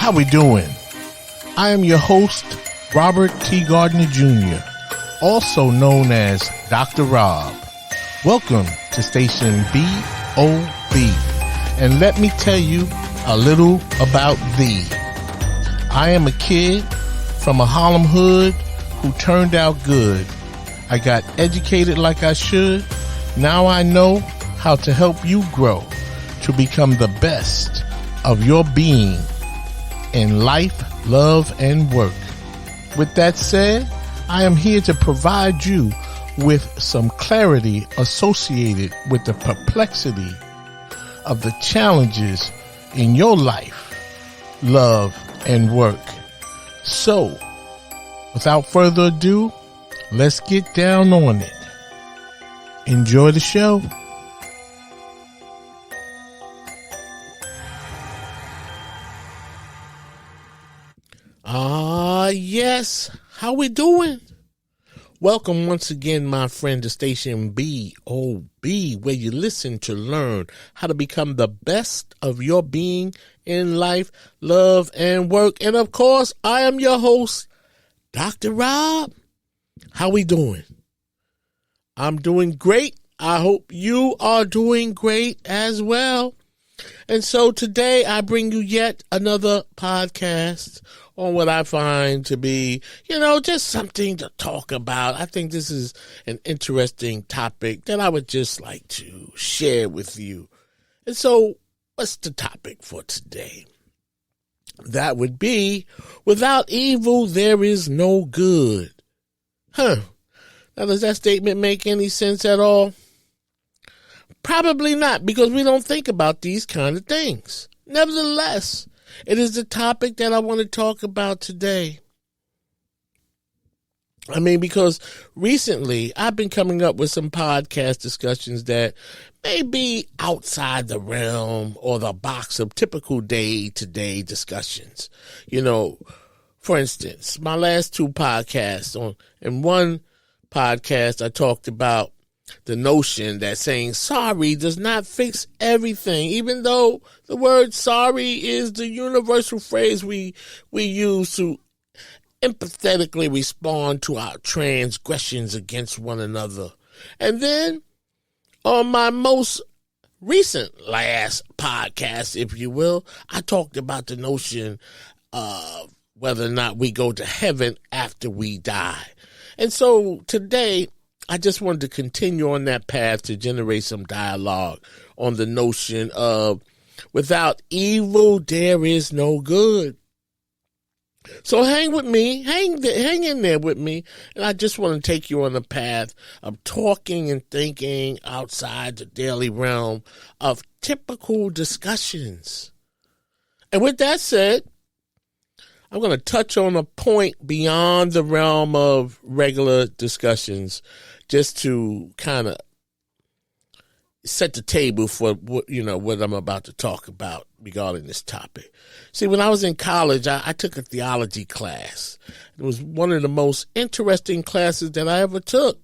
How we doing? I am your host, Robert T. Gardner Jr., also known as Dr. Rob. Welcome to Station BOB. And let me tell you a little about thee. I am a kid from a Harlem hood who turned out good. I got educated like I should. Now I know how to help you grow to become the best of your being in life, love, and work. With that said, I am here to provide you with some clarity associated with the perplexity of the challenges in your life, love, and work. So, without further ado, let's get down on it. Enjoy the show. Yes. How we doing? Welcome once again, my friend, to Station BOB, where you listen to learn how to become the best of your being in life, love, and work. And of course, I am your host, Dr. Rob. How we doing? I'm doing great. I hope you are doing great as well. And so today I bring you yet another podcast on what I find to be, just something to talk about. I think this is an interesting topic that I would just like to share with you. And so what's the topic for today? That would be, without evil, there is no good. Now, does that statement make any sense at all? Probably not, because we don't think about these kind of things. Nevertheless, it is the topic that I want to talk about today. Because recently I've been coming up with some podcast discussions that may be outside the realm or the box of typical day-to-day discussions. For instance, my last two podcasts, in one podcast I talked about the notion that saying sorry does not fix everything, even though the word sorry is the universal phrase we use to empathetically respond to our transgressions against one another. And then on my most recent last podcast, if you will, I talked about the notion of whether or not we go to heaven after we die. And so today, I just wanted to continue on that path to generate some dialogue on the notion of without evil, there is no good. So hang with me, hang in there with me, and I just want to take you on the path of talking and thinking outside the daily realm of typical discussions. And with that said, I'm going to touch on a point beyond the realm of regular discussions, just to kind of set the table for what I'm about to talk about regarding this topic. See, when I was in college, I took a theology class. It was one of the most interesting classes that I ever took.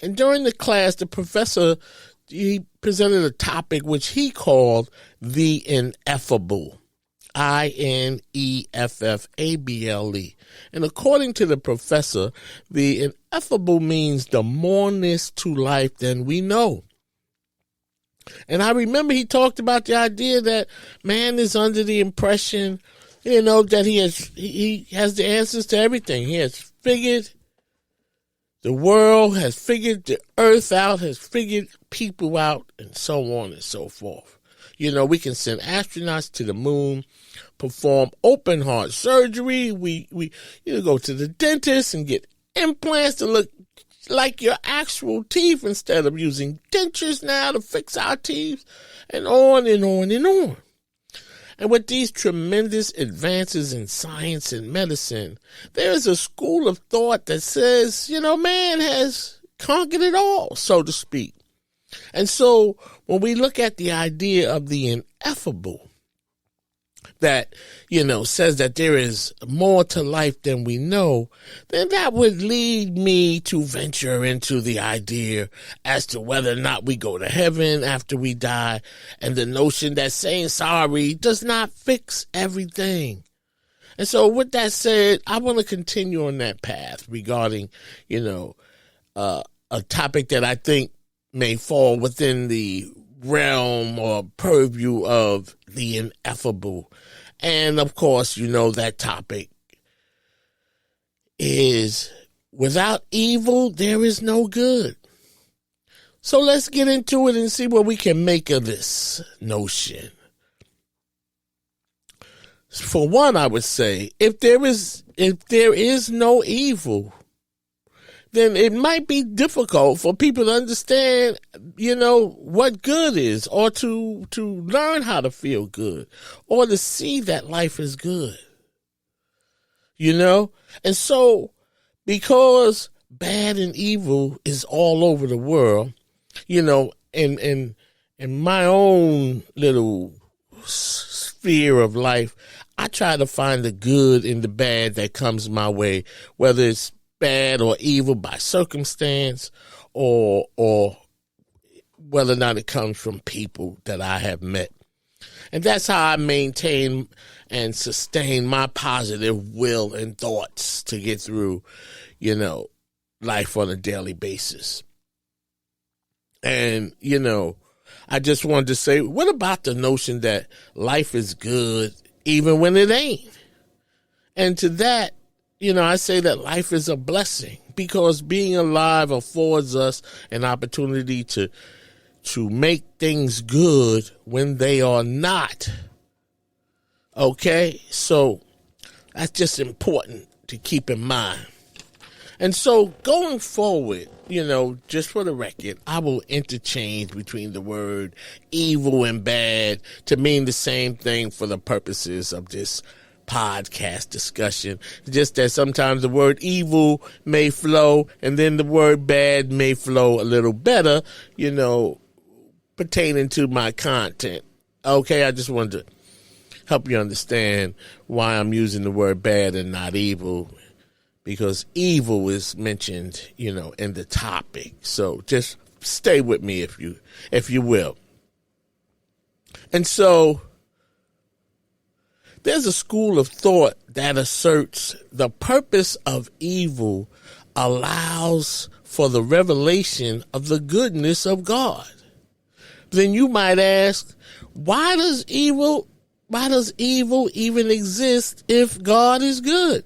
And during the class, the professor, he presented a topic which he called the ineffable. INEFFABLE. And according to the professor, the ineffable means the moreness to life than we know. And I remember he talked about the idea that man is under the impression, that he has the answers to everything. He has figured the world, has figured the earth out, has figured people out, and so on and so forth. We can send astronauts to the moon, perform open heart surgery. We go to the dentist and get implants to look like your actual teeth instead of using dentures now to fix our teeth, and on and on and on. And with these tremendous advances in science and medicine, there is a school of thought that says, man has conquered it all, so to speak. And so when we look at the idea of the ineffable, that, says that there is more to life than we know, then that would lead me to venture into the idea as to whether or not we go to heaven after we die, and the notion that saying sorry does not fix everything. And so with that said, I want to continue on that path regarding, a topic that I think may fall within the realm or purview of the ineffable. And of course, that topic is without evil, there is no good. So let's get into it and see what we can make of this notion. For one, I would say, if there is no evil, then it might be difficult for people to understand, what good is, or to learn how to feel good, or to see that life is good. And so, because bad and evil is all over the world, in my own little sphere of life, I try to find the good in the bad that comes my way, whether it's bad or evil by circumstance, or whether or not it comes from people that I have met. And that's how I maintain and sustain my positive will and thoughts to get through, life on a daily basis. And, I just wanted to say, what about the notion that life is good even when it ain't? And to that, I say that life is a blessing, because being alive affords us an opportunity to make things good when they are not. Okay? So that's just important to keep in mind. And so going forward, just for the record, I will interchange between the word evil and bad to mean the same thing for the purposes of this podcast discussion. Just that sometimes the word evil may flow, and then the word bad may flow a little better, pertaining to my content. Okay, I just wanted to help you understand why I'm using the word bad and not evil, because evil is mentioned, in the topic. So just stay with me if you will. And so there's a school of thought that asserts the purpose of evil allows for the revelation of the goodness of God. Then you might ask, why does evil even exist if God is good?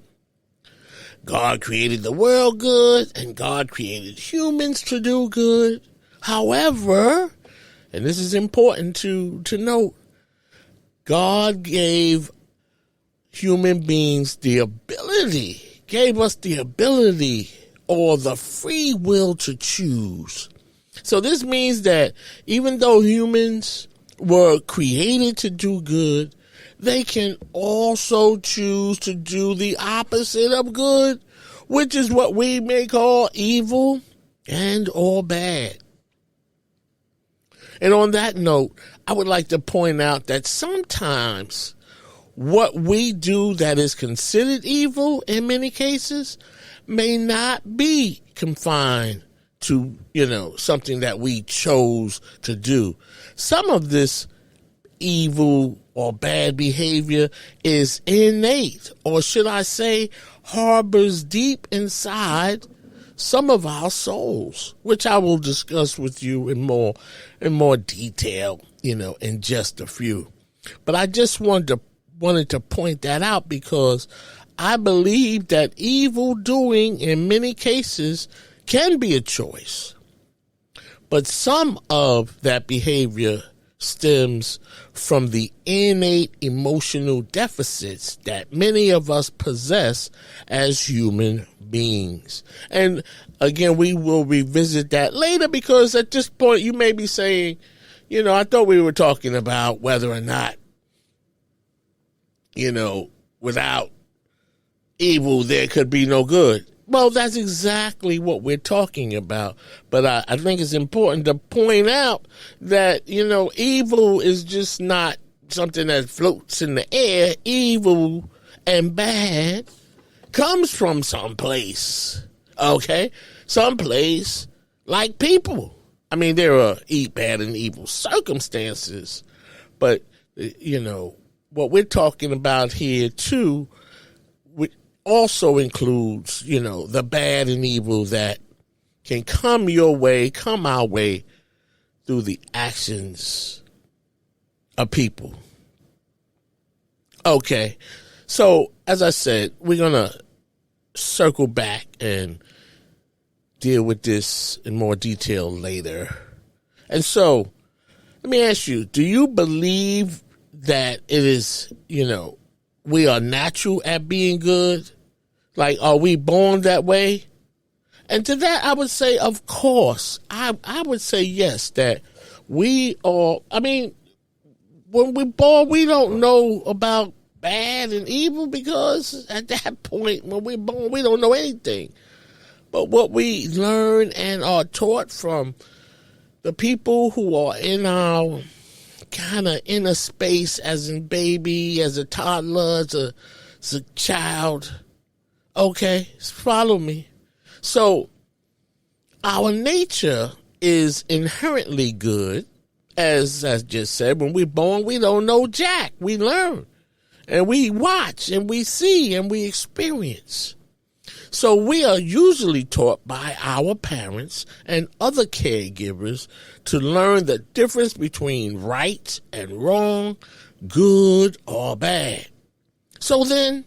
God created the world good, and God created humans to do good. However, and this is important to note, God gave human beings gave us the ability or the free will to choose. So this means that even though humans were created to do good, they can also choose to do the opposite of good, which is what we may call evil and or bad. And on that note, I would like to point out that sometimes what we do that is considered evil in many cases may not be confined to, something that we chose to do. Some of this evil or bad behavior is innate, or should I say, harbors deep inside some of our souls, which I will discuss with you in more detail, in just a few. But I just wanted to point that out, because I believe that evil doing in many cases can be a choice. But some of that behavior stems from the innate emotional deficits that many of us possess as human beings. And again, we will revisit that later, because at this point you may be saying, I thought we were talking about whether or not, without evil there could be no good. Well, that's exactly what we're talking about. But I think it's important to point out that, evil is just not something that floats in the air. Evil and bad comes from someplace, okay? Someplace like people. I mean, there are bad and evil circumstances, but, what we're talking about here, too, also includes, the bad and evil that can come your way, come our way through the actions of people. Okay, so as I said, we're going to circle back and deal with this in more detail later. And so, let me ask you, do you believe that it is, we are natural at being good? Like, are we born that way? And to that, I would say, of course. I would say yes, that we are, when we're born, we don't know about bad and evil because at that point, when we're born, we don't know anything. But what we learn and are taught from the people who are in our kind of inner space, as a baby, as a toddler, as a child. Okay, follow me. So, our nature is inherently good. As I just said, when we're born, we don't know jack. We learn. And we watch, and we see, and we experience. So we are usually taught by our parents and other caregivers to learn the difference between right and wrong, good or bad. So then,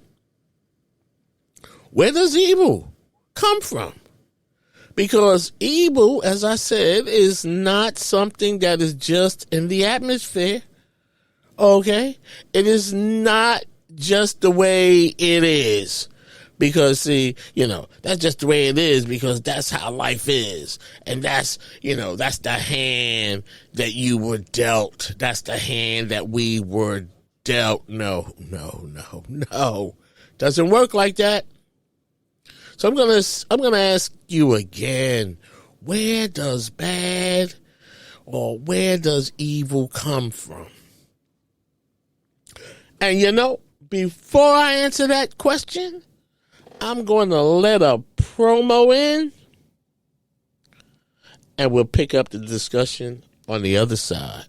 where does evil come from? Because evil, as I said, is not something that is just in the atmosphere. Okay? It is not just the way it is. Because, see, that's just the way it is because that's how life is. And that's, that's the hand that you were dealt. That's the hand that we were dealt. No. Doesn't work like that. So I'm gonna ask you again, where does bad or where does evil come from? And before I answer that question, I'm going to let a promo in, and we'll pick up the discussion on the other side.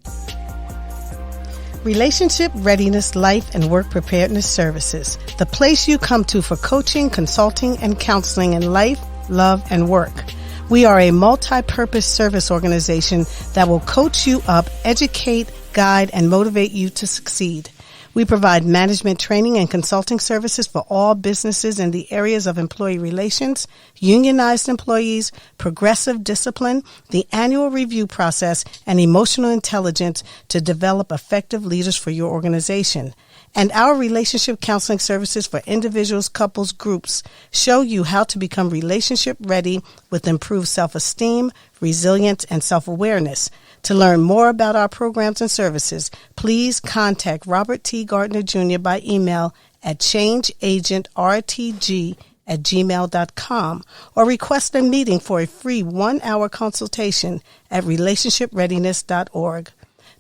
Relationship Readiness Life and Work Preparedness Services, the place you come to for coaching, consulting, and counseling in life, love, and work. We are a multi-purpose service organization that will coach you up, educate, guide, and motivate you to succeed. We provide management training and consulting services for all businesses in the areas of employee relations, unionized employees, progressive discipline, the annual review process, and emotional intelligence to develop effective leaders for your organization. And our relationship counseling services for individuals, couples, groups show you how to become relationship ready with improved self-esteem, resilience, and self-awareness. To learn more about our programs and services, please contact Robert T. Gardner Jr. by email at changeagentrtg@gmail.com or request a meeting for a free 1-hour consultation at relationshipreadiness.org.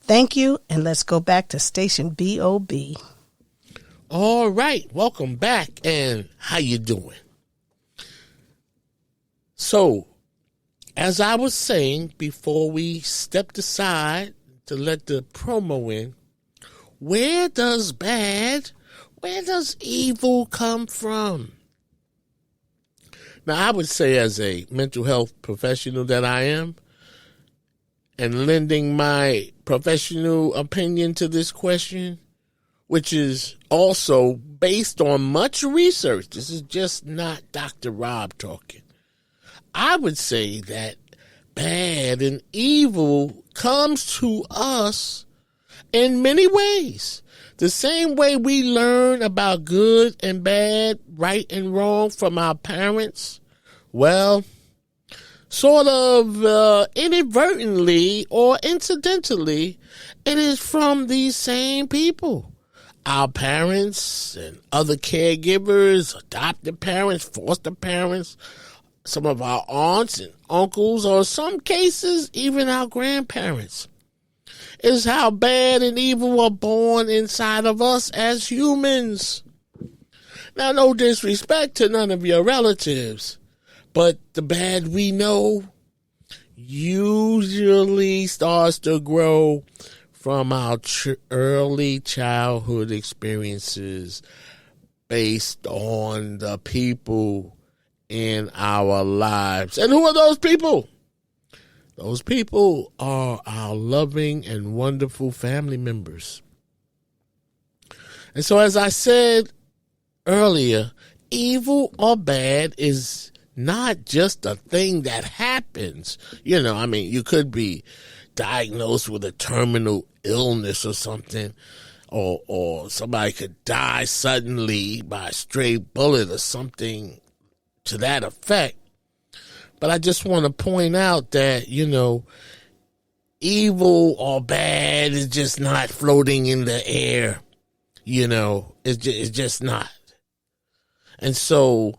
Thank you, and let's go back to Station BOB. All right, welcome back, and how you doing? So, as I was saying before we stepped aside to let the promo in, where does evil come from? Now, I would say as a mental health professional that I am, and lending my professional opinion to this question, which is also based on much research. This is just not Dr. Rob talking. I would say that bad and evil comes to us in many ways. The same way we learn about good and bad, right and wrong from our parents, well, sort of inadvertently or incidentally, it is from these same people. Our parents and other caregivers, adopted parents, foster parents, some of our aunts and uncles, or in some cases, even our grandparents. Is how bad and evil are born inside of us as humans. Now, no disrespect to none of your relatives, but the bad we know usually starts to grow from our early childhood experiences based on the people in our lives. And who are those people? Those people are our loving and wonderful family members. And so, as I said earlier, evil or bad is not just a thing that happens. You could be diagnosed with a terminal illness or something, or somebody could die suddenly by a stray bullet or something to that effect. But I just want to point out that, evil or bad is just not floating in the air. It's just not. And so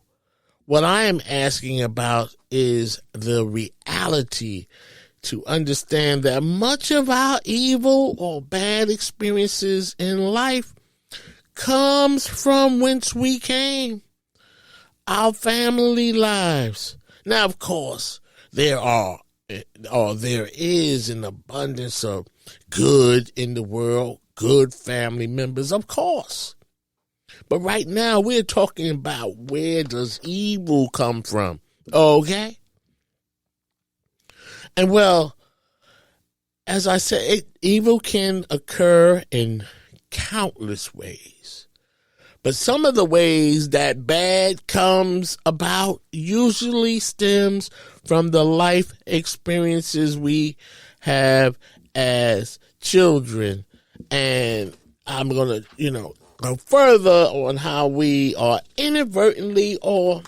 what I am asking about is the reality to understand that much of our evil or bad experiences in life comes from whence we came, our family lives. Now, of course, there is an abundance of good in the world, good family members, of course. But right now, we're talking about where does evil come from, okay? And well, as I said, evil can occur in countless ways. But some of the ways that bad comes about usually stems from the life experiences we have as children. And I'm going to, go further on how we are inadvertently or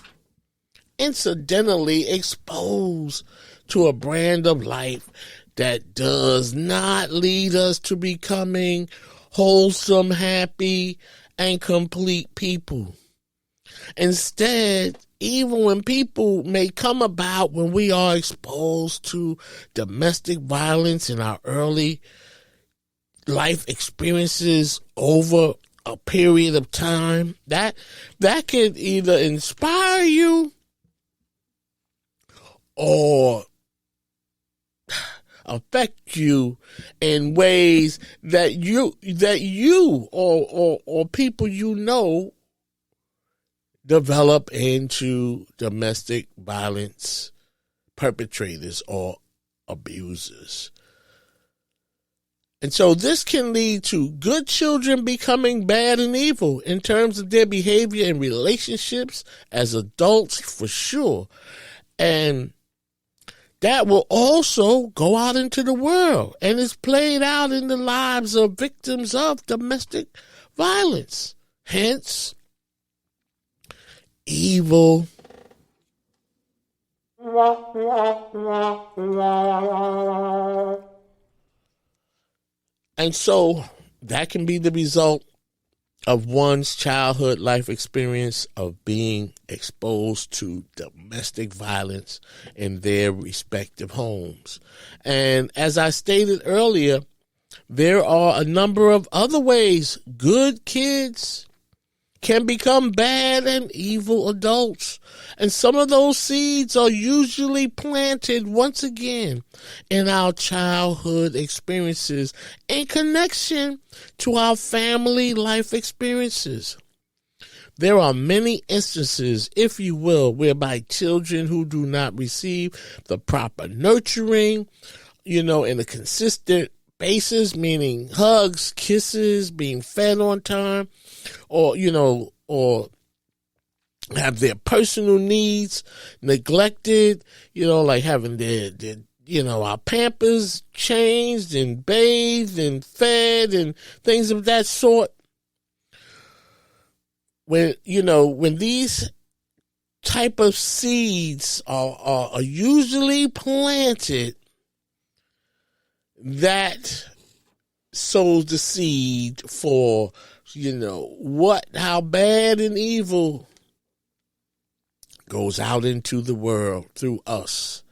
incidentally exposed to a brand of life that does not lead us to becoming wholesome, happy, and complete people. Instead, even when people may come about when we are exposed to domestic violence in our early life experiences over a period of time, that could either inspire you or affect you in ways that you or people develop into domestic violence perpetrators or abusers. And so this can lead to good children becoming bad and evil in terms of their behavior and relationships as adults, for sure. And that will also go out into the world and is played out in the lives of victims of domestic violence. Hence, evil. And so that can be the result of one's childhood life experience of being exposed to domestic violence in their respective homes. And as I stated earlier, there are a number of other ways good kids can become bad and evil adults. And some of those seeds are usually planted once again in our childhood experiences in connection to our family life experiences. There are many instances, if you will, whereby children who do not receive the proper nurturing, in a consistent basis, meaning hugs, kisses, being fed on time, or have their personal needs neglected, like having their our Pampers changed and bathed and fed and things of that sort. When these type of seeds are usually planted, that sows the seed for how bad and evil goes out into the world through us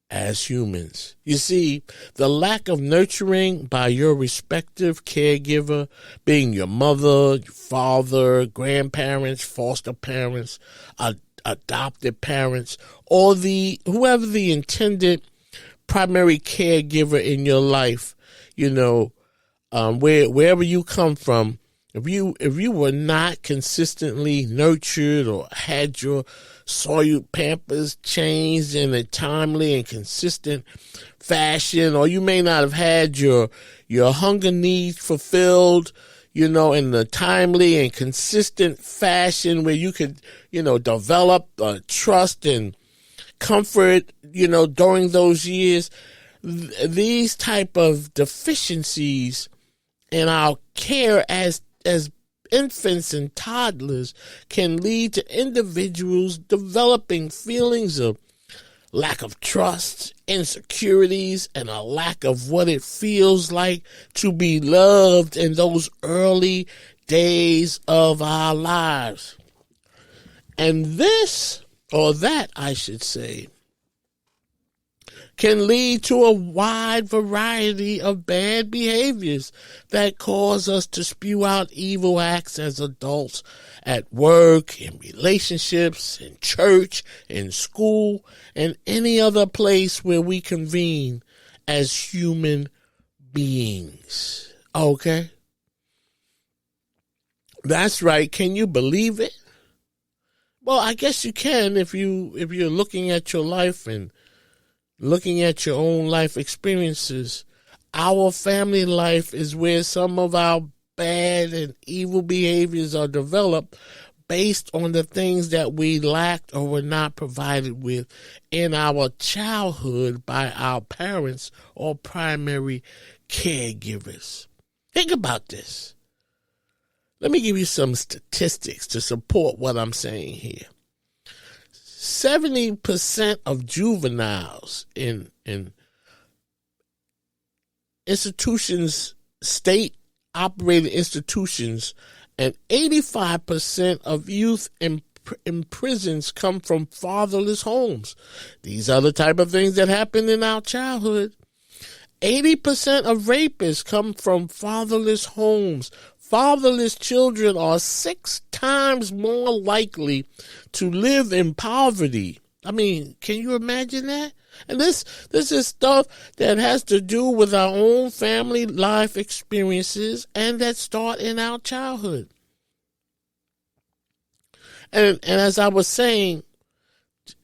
as humans. You see, the lack of nurturing by your respective caregiver, being your mother, your father, grandparents, foster parents, adopted parents, or whoever the intended primary caregiver in your life, wherever you come from, If you were not consistently nurtured or had your soiled pampers changed in a timely and consistent fashion, or you may not have had your hunger needs fulfilled, in a timely and consistent fashion where you could, develop trust and comfort, during those years, these type of deficiencies in our care as infants and toddlers can lead to individuals developing feelings of lack of trust, insecurities, and a lack of what it feels like to be loved in those early days of our lives. And this, or that I should say, can lead to a wide variety of bad behaviors that cause us to spew out evil acts as adults at work, in relationships, in church, in school, and any other place where we convene as human beings. Okay? That's right. Can you believe it? Well, I guess you can if you're looking at your life and looking at your own life experiences. Our family life is where some of our bad and evil behaviors are developed based on the things that we lacked or were not provided with in our childhood by our parents or primary caregivers. Think about this. Let me give you some statistics to support what I'm saying here. 70% of juveniles in institutions, state-operated institutions, and 85% of youth in prisons come from fatherless homes. These are the type of things that happen in our childhood. 80% of rapists come from fatherless homes. Fatherless children are 6 times more likely to live in poverty. I mean, can you imagine that? And this is stuff that has to do with our own family life experiences and that start in our childhood. And as I was saying,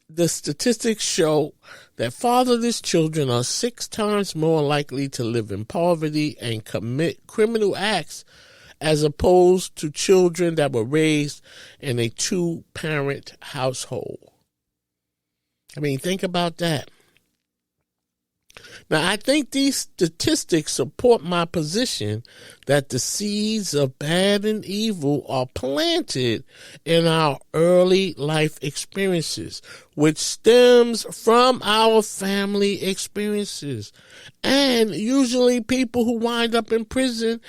the statistics show that fatherless children are 6 times more likely to live in poverty and commit criminal acts as opposed to children that were raised in a 2-parent household. I mean, think about that. Now, I think these statistics support my position that the seeds of bad and evil are planted in our early life experiences, which stems from our family experiences. And usually people who wind up in prison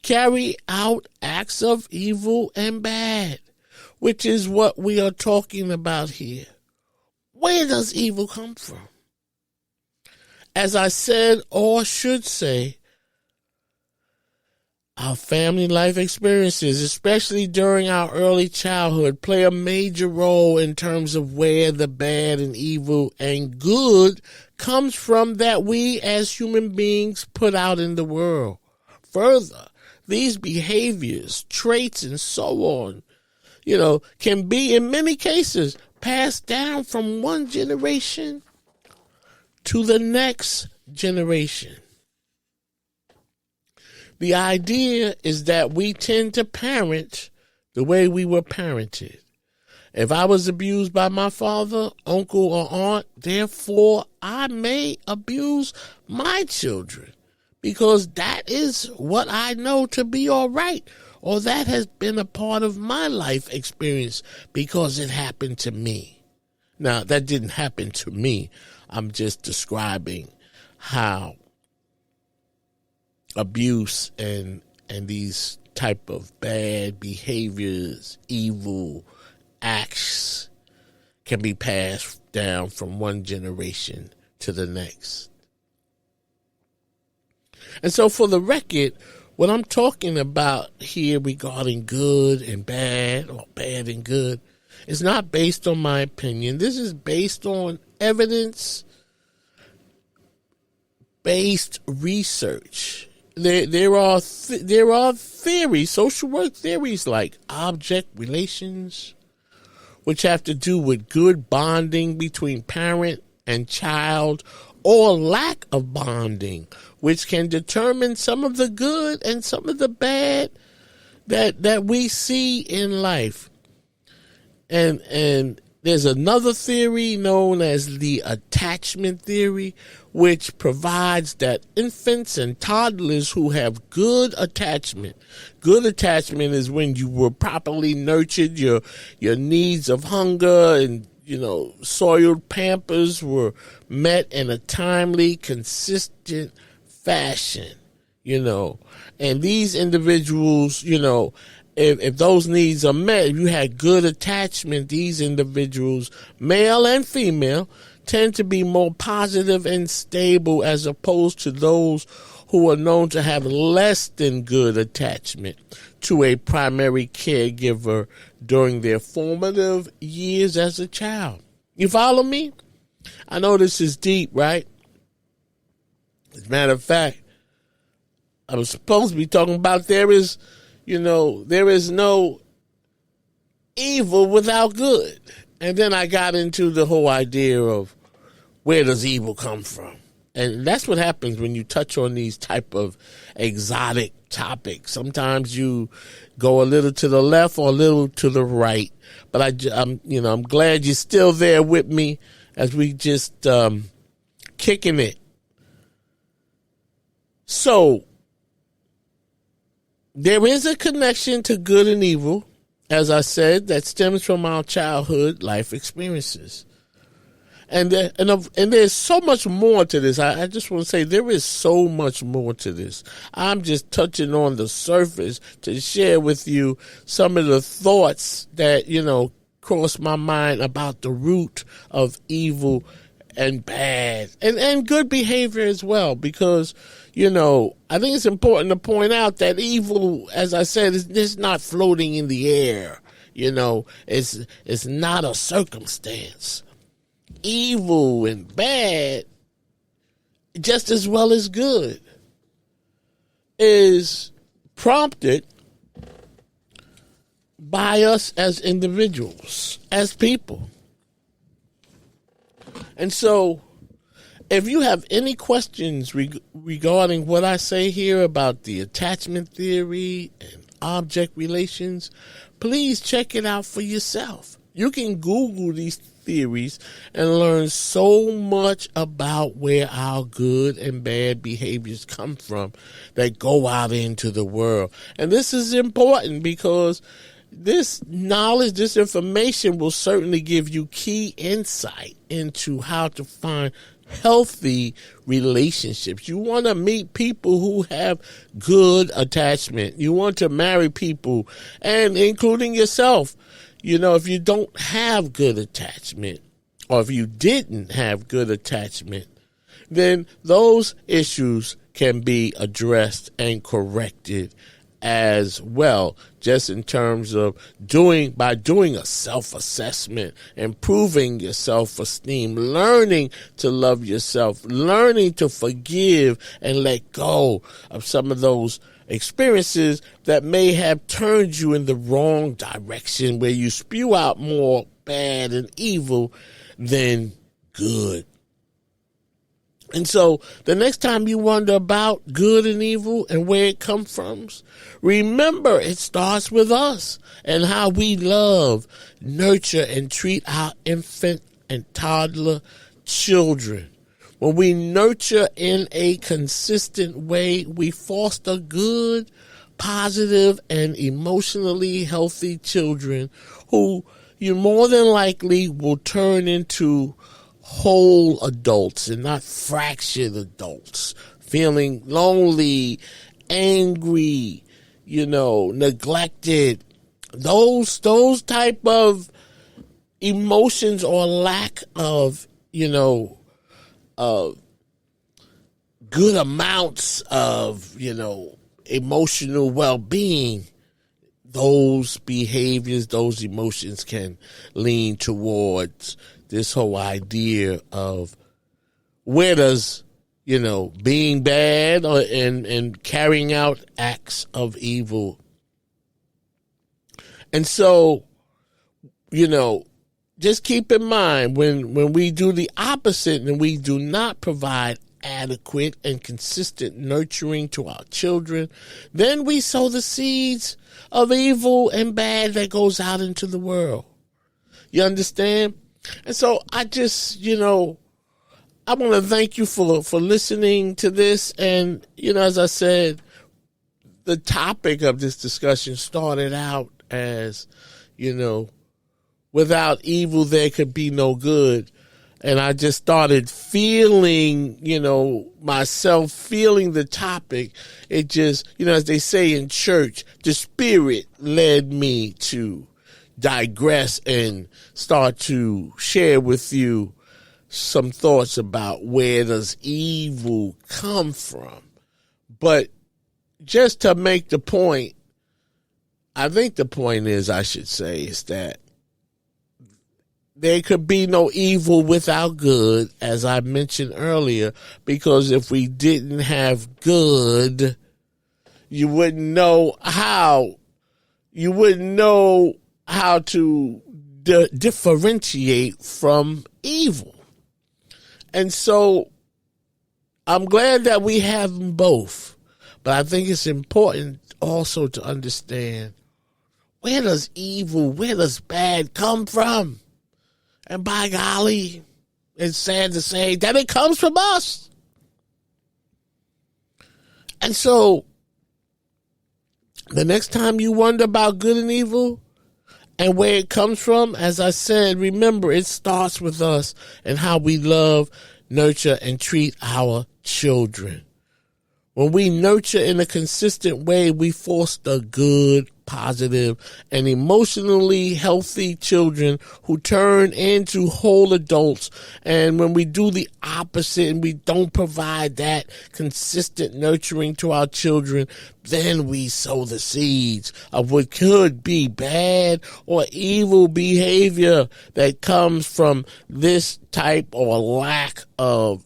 carry out acts of evil and bad, which is what we are talking about here. Where does evil come from? As I said, or should say, our family life experiences, especially during our early childhood, play a major role in terms of where the bad and evil and good comes from that we as human beings put out in the world. Further, these behaviors, traits, and so on, can be, in many cases, passed down from one generation to the next generation. The idea is that we tend to parent the way we were parented. If I was abused by my father, uncle, or aunt, therefore I may abuse my children because that is what I know to be all right, or that has been a part of my life experience because it happened to me. Now, that didn't happen to me. I'm just describing how abuse and these type of bad behaviors, evil acts can be passed down from one generation to the next. And so for the record, what I'm talking about here regarding good and bad, or bad and good, is not based on my opinion. This is based on evidence-based research there are theories, social work theories like object relations, which have to do with good bonding between parent and child, or lack of bonding, which can determine some of the good and some of the bad that we see in life. And there's another theory known as the attachment theory, which provides that infants and toddlers who have good attachment is when you were properly nurtured, your needs of hunger and, soiled pampers were met in a timely, consistent fashion, and these individuals, if those needs are met, if you had good attachment, these individuals, male and female, tend to be more positive and stable as opposed to those who are known to have less than good attachment to a primary caregiver during their formative years as a child. You follow me? I know this is deep, right? As a matter of fact, I was supposed to be talking about there is no evil without good. And then I got into the whole idea of where does evil come from? And that's what happens when you touch on these type of exotic topics. Sometimes you go a little to the left or a little to the right. But I'm glad you're still there with me as we just kicking it. So there is a connection to good and evil, as I said, that stems from our childhood life experiences. And there's so much more to this. I just want to say there is so much more to this. I'm just touching on the surface to share with you some of the thoughts that, cross my mind about the root of evil and bad and good behavior as well. Because, I think it's important to point out that evil, as I said, is not floating in the air. It's not a circumstance. Evil and bad, just as well as good, is prompted by us as individuals, as people. And so, if you have any questions regarding what I say here about the attachment theory and object relations, please check it out for yourself. You can Google these theories and learn so much about where our good and bad behaviors come from that go out into the world. And this is important because this knowledge, this information will certainly give you key insight into how to find healthy relationships. You want to meet people who have good attachment. You want to marry people, and including yourself. If you don't have good attachment, or if you didn't have good attachment, then those issues can be addressed and corrected as well, just in terms of doing a self-assessment, improving your self-esteem, learning to love yourself, learning to forgive and let go of some of those experiences that may have turned you in the wrong direction, where you spew out more bad and evil than good. And so the next time you wonder about good and evil and where it comes from, remember it starts with us and how we love, nurture, and treat our infant and toddler children. When we nurture in a consistent way, we foster good, positive, and emotionally healthy children who you more than likely will turn into whole adults and not fractured adults, feeling lonely, angry, neglected. Those type of emotions or lack of, good amounts of, emotional well-being, those behaviors, those emotions can lean towards this whole idea of where does, being bad and carrying out acts of evil. And so, just keep in mind when we do the opposite and we do not provide adequate and consistent nurturing to our children, then we sow the seeds of evil and bad that goes out into the world. You understand? And so I just, I want to thank you for listening to this. And, as I said, the topic of this discussion started out as, without evil, there could be no good. And I just started feeling, myself feeling the topic. It just, as they say in church, the Spirit led me to digress and start to share with you some thoughts about where does evil come from. But just to make the point, I think the point is that there could be no evil without good, as I mentioned earlier, because if we didn't have good, you wouldn't know how to differentiate from evil. And so I'm glad that we have them both, but I think it's important also to understand, where does bad come from? And by golly, it's sad to say that it comes from us. And so, the next time you wonder about good and evil and where it comes from, as I said, remember it starts with us and how we love, nurture, and treat our children. When we nurture in a consistent way, we foster good, positive, and emotionally healthy children who turn into whole adults. And when we do the opposite and we don't provide that consistent nurturing to our children, then we sow the seeds of what could be bad or evil behavior that comes from this type or lack of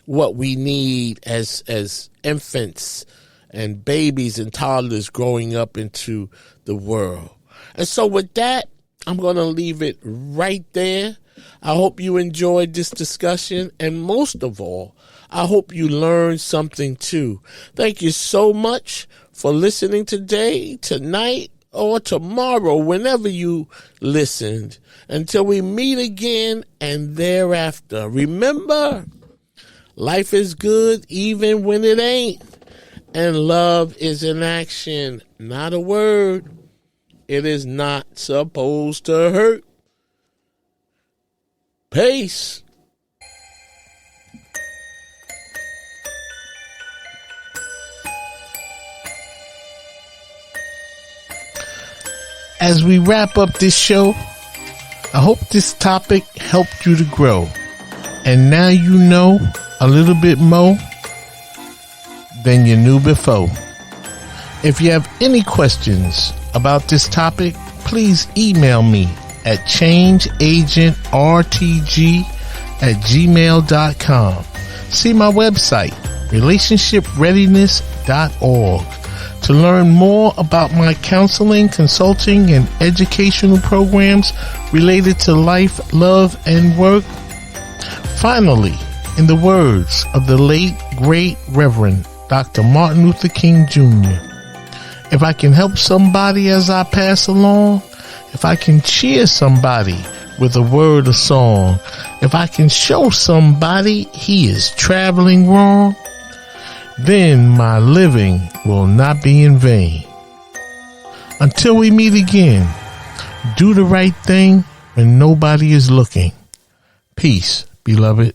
what we need as infants and babies and toddlers growing up into the world. And so with that, I'm going to leave it right there. I hope you enjoyed this discussion. And most of all, I hope you learned something too. Thank you so much for listening today, tonight, or tomorrow, whenever you listened. Until we meet again and thereafter, remember, life is good even when it ain't. And love is an action, not a word. It is not supposed to hurt. Peace. As we wrap up this show, I hope this topic helped you to grow. And now you know a little bit more than you knew before. If you have any questions about this topic, please email me at changeagentrtg@gmail.com. See my website, relationshipreadiness.org, to learn more about my counseling, consulting, and educational programs related to life, love, and work. Finally, in the words of the late, great Reverend Dr. Martin Luther King Jr., if I can help somebody as I pass along, if I can cheer somebody with a word or song, if I can show somebody he is traveling wrong, then my living will not be in vain. Until we meet again, do the right thing when nobody is looking. Peace, beloved.